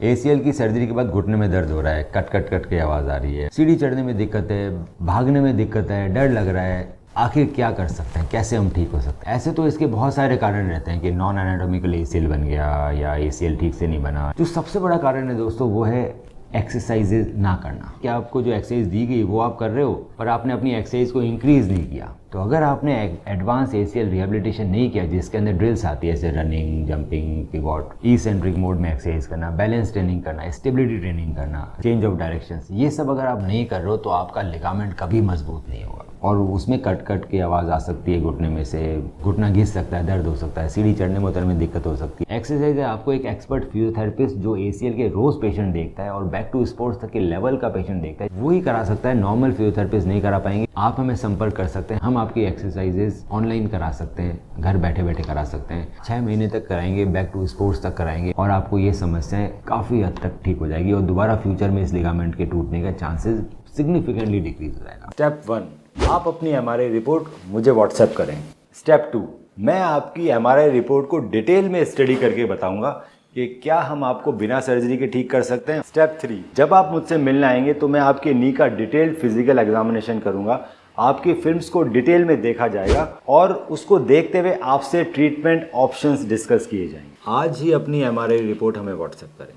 ACL की surgery के बाद घुटने में दर्द हो रहा है, कट कट कट के आवाज़ आ रही है, सीढ़ी चढ़ने में दिक्कत है, भागने में दिक्कत है, डर लग रहा है। आखिर क्या कर सकते हैं, कैसे हम ठीक हो सकते हैं? ऐसे तो इसके बहुत सारे कारण रहते हैं कि नॉन एनाटॉमिकल एसीएल बन गया या एसीएल ठीक से नहीं बना। जो सबसे बड़ा कारण है दोस्तों वो है एक्सरसाइजेज ना करना। क्या आपको जो एक्सरसाइज दी गई वो आप कर रहे हो, पर आपने अपनी एक्सरसाइज को इंक्रीज नहीं किया। तो अगर आपने एडवांस एसीएल रिहेबिलिटेशन नहीं किया जिसके अंदर ड्रिल्स आती है जैसे running, jumping, pivot, eccentric mode में एक्सरसाइज करना, बैलेंस ट्रेनिंग करना, स्टेबिलिटी ट्रेनिंग करना, चेंज ऑफ डायरेक्शंस, ये सब अगर आप नहीं कर रहे हो तो आपका लिगामेंट कभी मजबूत नहीं होगा और उसमें कट कट की आवाज़ आ सकती है घुटने में से, घुटना घिस सकता है, दर्द हो सकता है, सीढ़ी चढ़ने में उतरने में दिक्कत हो सकती है। एक्सरसाइज है आपको एक एक्सपर्ट फिजियोथेरेपिस्ट जो एसीएल के रोज पेशेंट देखता है और बैक टू स्पोर्ट्स तक के लेवल का पेशेंट देखता है, वो ही करा सकता है। नॉर्मल फिजियोथेरेपिस्ट नहीं करा पाएंगे। आप हमें संपर्क कर सकते हैं, हम आपकी एक्सरसाइजेज ऑनलाइन करा सकते हैं, घर बैठे बैठे करा सकते हैं। 6 महीने तक कराएंगे, बैक टू स्पोर्ट्स तक कराएंगे और आपको ये समस्याएं काफ़ी हद तक ठीक हो जाएगी और दोबारा फ्यूचर में इस लिगामेंट के टूटने का चांसेस सिग्निफिकेंटली डिक्रीज हो जाएगा। स्टेप 1, आप अपनी एमआरआई रिपोर्ट मुझे व्हाट्सएप करें। स्टेप 2, मैं आपकी एमआरआई रिपोर्ट को डिटेल में स्टडी करके बताऊंगा कि क्या हम आपको बिना सर्जरी के ठीक कर सकते हैं। स्टेप 3, जब आप मुझसे मिलने आएंगे तो मैं आपके नी का डिटेल्ड फिजिकल एग्जामिनेशन करूंगा, आपकी फिल्म्स को डिटेल में देखा जाएगा और उसको देखते हुए आपसे ट्रीटमेंट ऑप्शंस डिस्कस किए जाएंगे। आज ही अपनी एमआरआई रिपोर्ट हमें व्हाट्सएप करें।